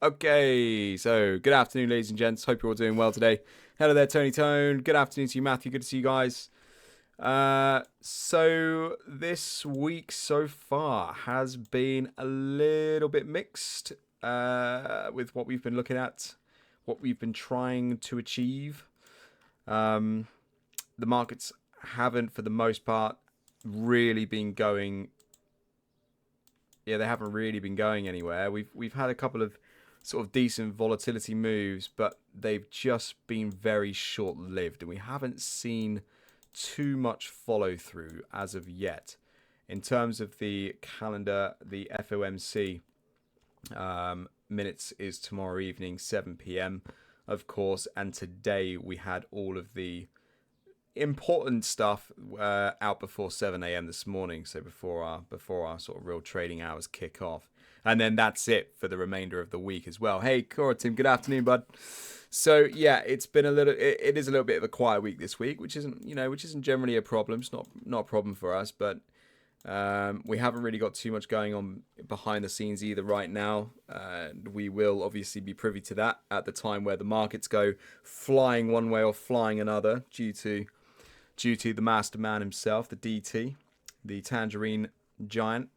Okay, so good afternoon, ladies and gents. Hope you're all doing well today. Hello there, Tony Tone. Good afternoon to you, Matthew. Good to see you guys. So this week so far has been a little bit mixed with what we've been looking at, what we've been trying to achieve. Um, the markets haven't, for the most part, really been going. Yeah, they haven't really been going anywhere. We've had a couple of sort of decent volatility moves, but they've just been very short-lived, and we haven't seen too much follow through as of yet. In terms of the calendar, the FOMC minutes is tomorrow evening, 7 p.m., of course, and today we had all of the important stuff out before 7 a.m. this morning, so before our sort of real trading hours kick off. And then that's it for the remainder of the week as well. Hey, Cora Tim, good afternoon, bud. So yeah, it's been it is a little bit of a quiet week this week, which isn't generally a problem. It's not a problem for us, but we haven't really got too much going on behind the scenes either right now. We will obviously be privy to that at the time where the markets go flying one way or flying another due to the master man himself, the DT, the Tangerine Giant.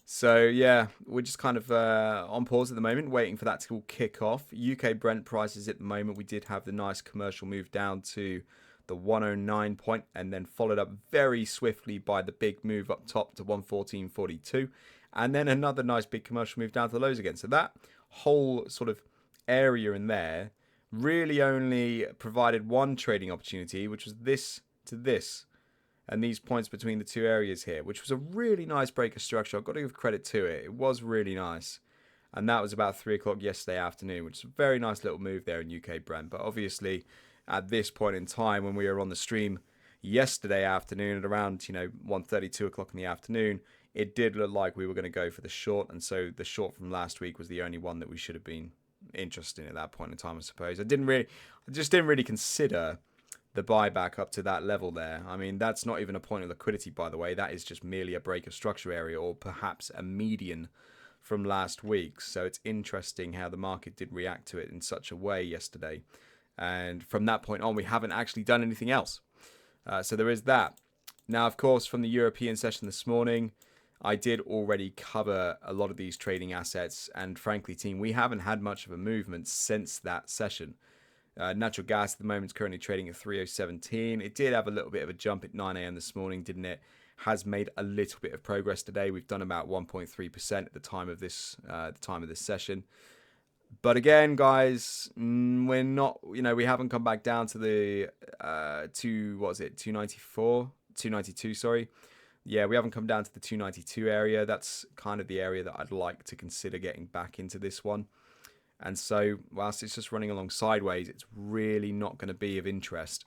So yeah, we're just kind of on pause at the moment, waiting for that to all kick off. UK Brent prices at the moment, we did have the nice commercial move down to the 109 point, and then followed up very swiftly by the big move up top to 114.42, and then another nice big commercial move down to the lows again. So that whole sort of area in there really only provided one trading opportunity, which was this to this, and these points between the two areas here, which was a really nice break of structure. I've got to give credit to it. It was really nice. And that was about 3 o'clock yesterday afternoon, which is a very nice little move there in UK Brent. But obviously, at this point in time, when we were on the stream yesterday afternoon at around 1:30, 2 o'clock in the afternoon, it did look like we were going to go for the short. And so the short from last week was the only one that we should have been interested in at that point in time, I suppose. I just didn't really consider the buyback up to that level there. I mean, that's not even a point of liquidity, by the way. That is just merely a break of structure area, or perhaps a median from last week. So it's interesting how the market did react to it in such a way yesterday. And from that point on, we haven't actually done anything else. So there is that. Now, of course, from the European session this morning, I did already cover a lot of these trading assets. And frankly, team, we haven't had much of a movement since that session. Natural gas at the moment is currently trading at 3.017. It did have a little bit of a jump at 9 a.m. this morning, didn't it? Has made a little bit of progress today. We've done about 1.3% at the time of this session. But again, guys, we're not. We haven't come back down to the 294, 292. Sorry. Yeah, we haven't come down to the 292 area. That's kind of the area that I'd like to consider getting back into this one. And so, whilst it's just running along sideways, it's really not going to be of interest.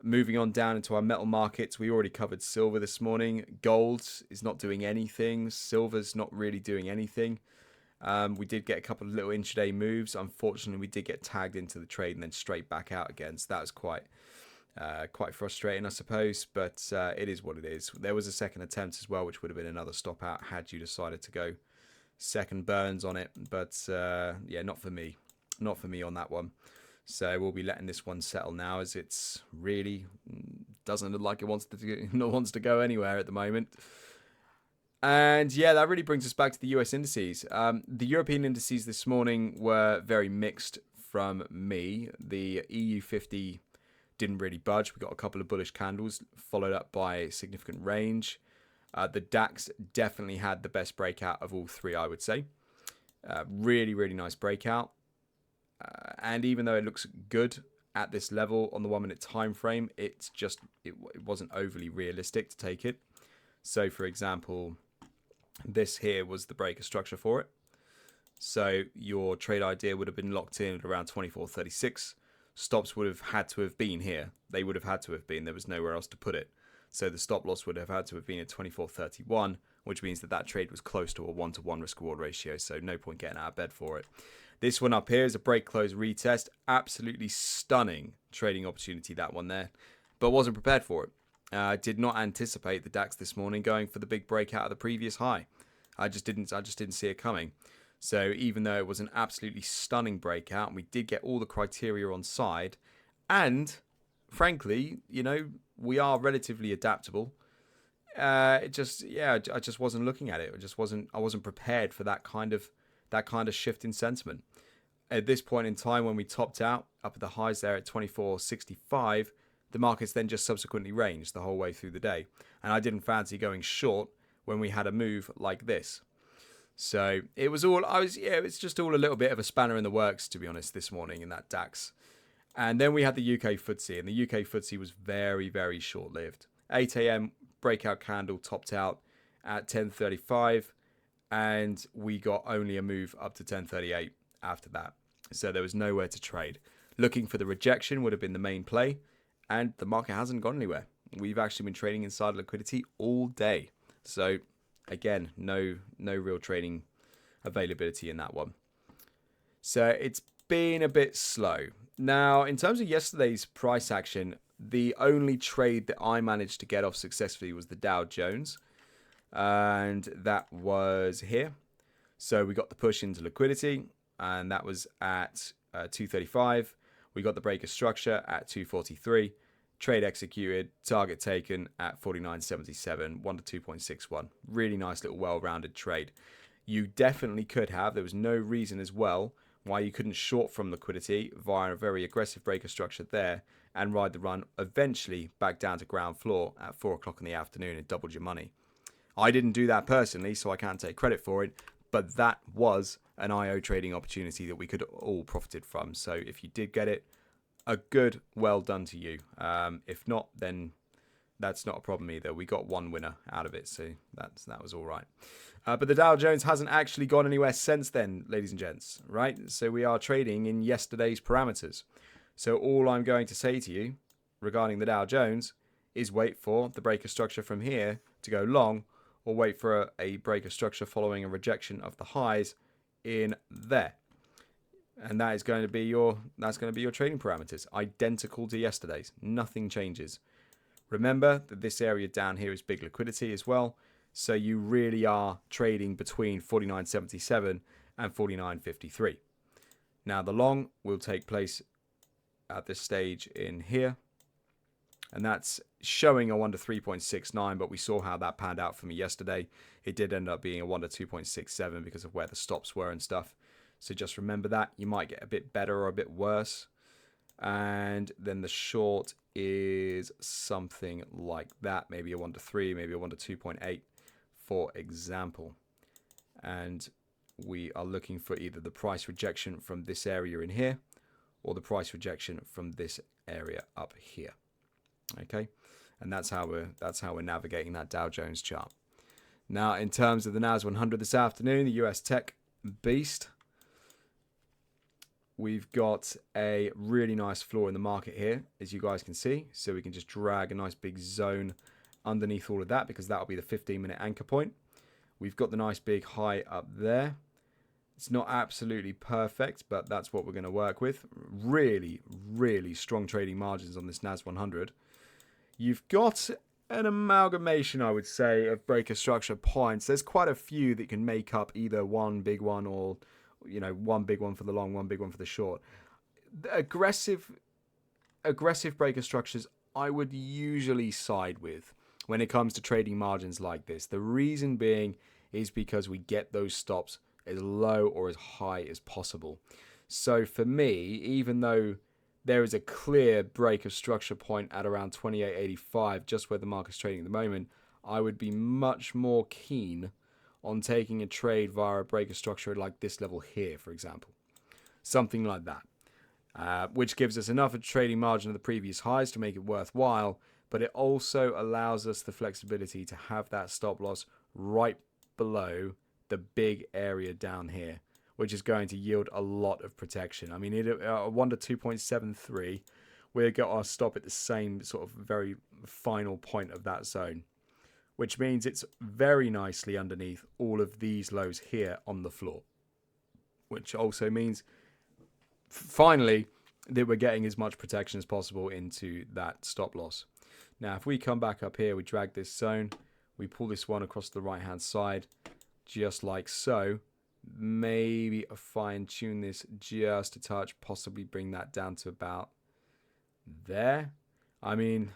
Moving on down into our metal markets, we already covered silver this morning. Gold is not doing anything. Silver's not really doing anything. We did get a couple of little intraday moves. Unfortunately, we did get tagged into the trade and then straight back out again. So that was quite frustrating, I suppose. But it is what it is. There was a second attempt as well, which would have been another stop out had you decided to go second burns on it, but yeah, not for me on that one. So we'll be letting this one settle now, as it's really doesn't look like it wants to go anywhere at the moment. And yeah, that really brings us back to the US indices. The European indices this morning were very mixed from me. The EU50 didn't really budge. We got a couple of bullish candles followed up by significant range. The DAX definitely had the best breakout of all three, I would say. Really, really nice breakout. And even though it looks good at this level on the 1 minute time frame, it wasn't overly realistic to take it. So, for example, this here was the breaker structure for it. So your trade idea would have been locked in at around 24.36. Stops would have had to have been here. They would have had to have been. There was nowhere else to put it. So the stop loss would have had to have been at 24.31, which means that trade was close to a 1-to-1 risk-reward ratio, so no point getting out of bed for it. This one up here is a break-close retest. Absolutely stunning trading opportunity, that one there, but wasn't prepared for it. Did not anticipate the DAX this morning going for the big breakout of the previous high. I just didn't see it coming. So even though it was an absolutely stunning breakout and we did get all the criteria on side, and frankly, we are relatively adaptable. I just wasn't looking at it. I wasn't prepared for that kind of shift in sentiment. At this point in time, when we topped out up at the highs there at 24.65, the markets then just subsequently ranged the whole way through the day. And I didn't fancy going short when we had a move like this. So it was just all a little bit of a spanner in the works, to be honest, this morning in that DAX. And then we had the UK FTSE, and the UK FTSE was very, very short-lived. 8 a.m. breakout candle topped out at 10:35, and we got only a move up to 10:38 after that. So there was nowhere to trade. Looking for the rejection would have been the main play, and the market hasn't gone anywhere. We've actually been trading inside liquidity all day. So again, no real trading availability in that one. So it's been a bit slow. Now, in terms of yesterday's price action, the only trade that I managed to get off successfully was the Dow Jones. And that was here. So we got the push into liquidity, and that was at 235. We got the breaker structure at 243. Trade executed, target taken at 49.77, 1 to 2.61. Really nice little well-rounded trade. You definitely could have. There was no reason as well why you couldn't short from liquidity via a very aggressive breaker structure there and ride the run eventually back down to ground floor at 4 o'clock in the afternoon and doubled your money. I didn't do that personally, so I can't take credit for it, but that was an IO trading opportunity that we could all profited from. So if you did get it, a good well done to you. If not, then that's not a problem either. We got one winner out of it, so that was all right. But the Dow Jones hasn't actually gone anywhere since then, ladies and gents, right? So we are trading in yesterday's parameters. So all I'm going to say to you regarding the Dow Jones is wait for the breaker structure from here to go long, or wait for a breaker structure following a rejection of the highs in there. And that's going to be your trading parameters, identical to yesterday's. Nothing changes. Remember that this area down here is big liquidity as well, so you really are trading between 49.77 and 49.53. Now the long will take place at this stage in here, and that's showing a 1 to 3.69, but we saw how that panned out for me yesterday. It did end up being a 1 to 2.67 because of where the stops were and stuff. So just remember that. You might get a bit better or a bit worse. And then the short is something like that. Maybe a 1 to 3, maybe a 1 to 2.8, for example. And we are looking for either the price rejection from this area in here or the price rejection from this area up here. Okay? And that's how we're navigating that Dow Jones chart. Now, in terms of the NAS 100 this afternoon, the US Tech Beast, we've got a really nice floor in the market here, as you guys can see. So we can just drag a nice big zone underneath all of that because that will be the 15-minute anchor point. We've got the nice big high up there. It's not absolutely perfect, but that's what we're going to work with. Really, really strong trading margins on this NAS 100. You've got an amalgamation, I would say, of breaker structure points. There's quite a few that can make up either one big one or, one big one for the long, one big one for the short. The aggressive breaker structures I would usually side with when it comes to trading margins like this. The reason being is because we get those stops as low or as high as possible. So for me, even though there is a clear break of structure point at around 28.85, just where the market's trading at the moment, I would be much more keen on taking a trade via a break of structure like this level here, for example. Something like that, which gives us enough of a trading margin of the previous highs to make it worthwhile, but it also allows us the flexibility to have that stop loss right below the big area down here, which is going to yield a lot of protection. I mean, 1 to 2.73, we'll get our stop at the same sort of very final point of that zone, which means it's very nicely underneath all of these lows here on the floor, which also means finally that we're getting as much protection as possible into that stop loss. Now, if we come back up here, we drag this zone, we pull this one across the right-hand side, just like so, maybe fine tune this just a touch, possibly bring that down to about there. I mean,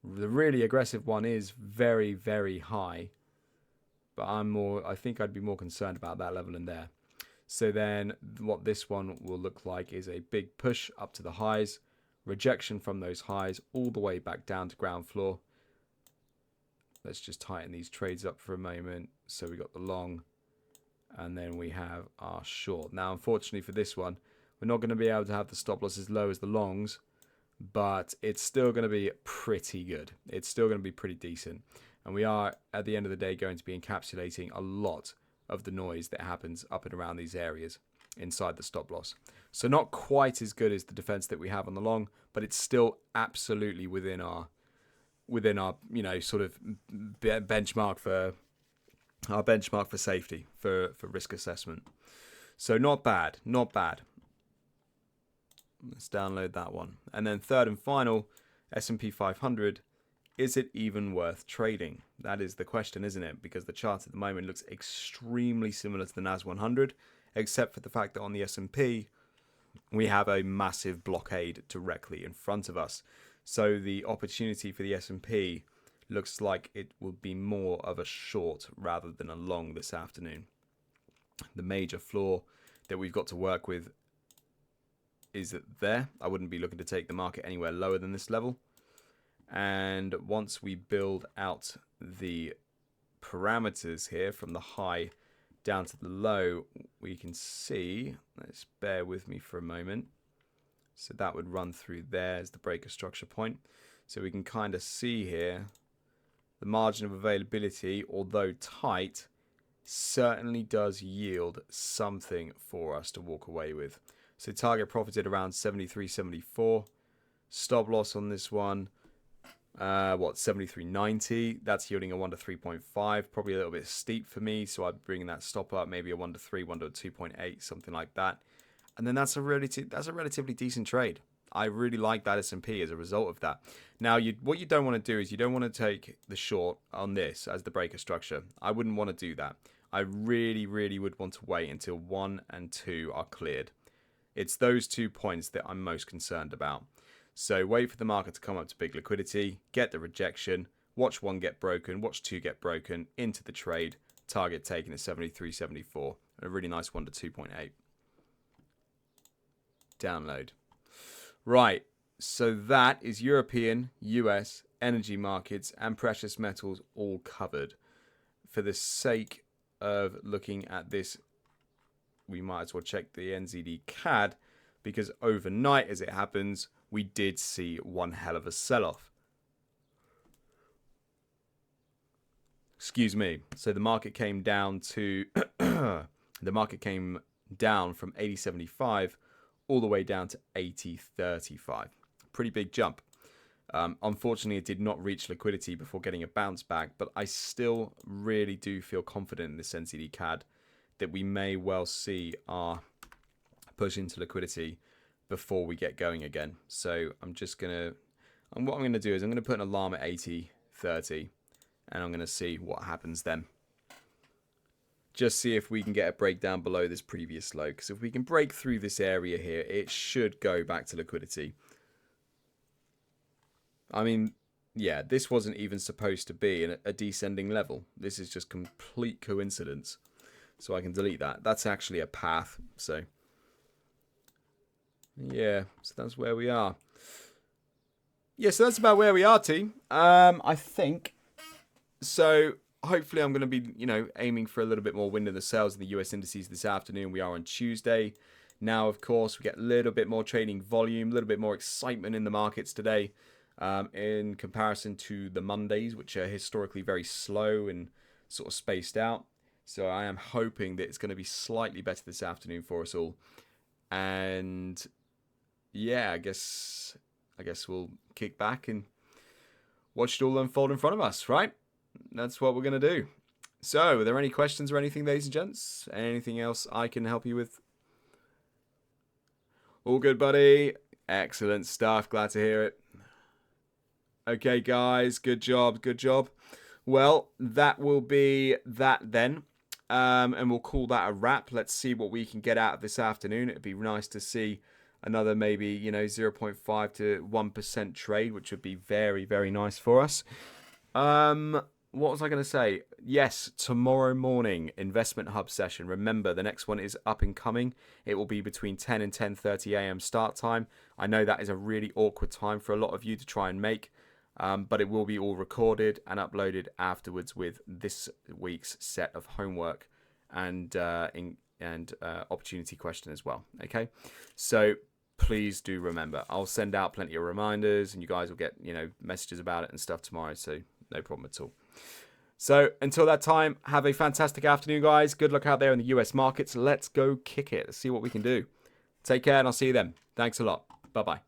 the really aggressive one is very, very high, but I think I'd be more concerned about that level in there. So then what this one will look like is a big push up to the highs, rejection from those highs all the way back down to ground floor. Let's just tighten these trades up for a moment. So we got the long, and then we have our short. Now, unfortunately for this one, we're not going to be able to have the stop loss as low as the longs, but it's still going to be pretty good. It's still going to be pretty decent. And we are, at the end of the day, going to be encapsulating a lot of the noise that happens up and around these areas inside the stop loss. So not quite as good as the defense that we have on the long, but it's still absolutely within our sort of benchmark for safety, for risk assessment. So not bad. Let's download that one. And then third and final, S&P 500. Is it even worth trading? That is the question, isn't it? Because the chart at the moment looks extremely similar to the NAS 100, except for the fact that on the S&P, we have a massive blockade directly in front of us. So the opportunity for the S&P looks like it will be more of a short rather than a long this afternoon. The major floor that we've got to work with is there. I wouldn't be looking to take the market anywhere lower than this level. And once we build out the parameters here from the high down to the low, we can see, let's bear with me for a moment. So that would run through there as the breaker structure point. So we can kind of see here the margin of availability, although tight, certainly does yield something for us to walk away with. So target profited around 73.74. Stop loss on this one, 73.90. That's yielding a 1 to 3.5. Probably a little bit steep for me, so I'd bring that stop up, maybe a 1 to 3, 1 to 2.8, something like that. And then that's a relatively decent trade. I really like that S&P as a result of that. Now, what you don't want to do is you don't want to take the short on this as the breaker structure. I wouldn't want to do that. I really, really would want to wait until 1 and 2 are cleared. It's those 2 points that I'm most concerned about. So wait for the market to come up to big liquidity, get the rejection, watch 1 get broken, watch 2 get broken, into the trade, target taken at 73.74, and a really nice 1 to 2.8. Download. Right, so that is European, US, energy markets, and precious metals all covered. For the sake of looking at this, we might as well check the NZD CAD, because overnight, as it happens, we did see one hell of a sell-off. Excuse me. So the market came down to the market came down from 80.75 all the way down to 80.35. Pretty big jump. Unfortunately, it did not reach liquidity before getting a bounce back, but I still really do feel confident in this NZD CAD that we may well see our push into liquidity before we get going again. So I'm just gonna, what I'm gonna do is I'm gonna put an alarm at 80.30, and I'm gonna see what happens then. Just see if we can get a breakdown below this previous low, because if we can break through this area here, it should go back to liquidity. I mean, yeah, this wasn't even supposed to be a descending level. This is just complete coincidence. So I can delete that. That's actually a path. So yeah, so that's where we are. Yeah, so that's about where we are, team. I think. So hopefully I'm going to be, aiming for a little bit more wind in the sails in the US indices this afternoon. We are on Tuesday. Now, of course, we get a little bit more trading volume, a little bit more excitement in the markets today in comparison to the Mondays, which are historically very slow and sort of spaced out. So I am hoping that it's going to be slightly better this afternoon for us all. And yeah, I guess we'll kick back and watch it all unfold in front of us, right? That's what we're going to do. So, are there any questions or anything, ladies and gents? Anything else I can help you with? All good, buddy. Excellent stuff. Glad to hear it. Okay, guys. Good job. Good job. Well, that will be that then. and we'll call that a wrap. Let's see what we can get out of this afternoon. It'd be nice to see another maybe 0.5 to 1% trade, which would be very, very nice for us. What was I going to say? Yes, tomorrow morning, Investment Hub session. Remember, the next one is up and coming. It will be between 10 and 10:30 a.m. start time. I know that is a really awkward time for a lot of you to try and make, but it will be all recorded and uploaded afterwards with this week's set of homework and opportunity question as well. Okay, so please do remember. I'll send out plenty of reminders, and you guys will get messages about it and stuff tomorrow. So no problem at all. So until that time, have a fantastic afternoon, guys. Good luck out there in the US markets. Let's go kick it. Let's see what we can do. Take care, and I'll see you then. Thanks a lot. Bye-bye.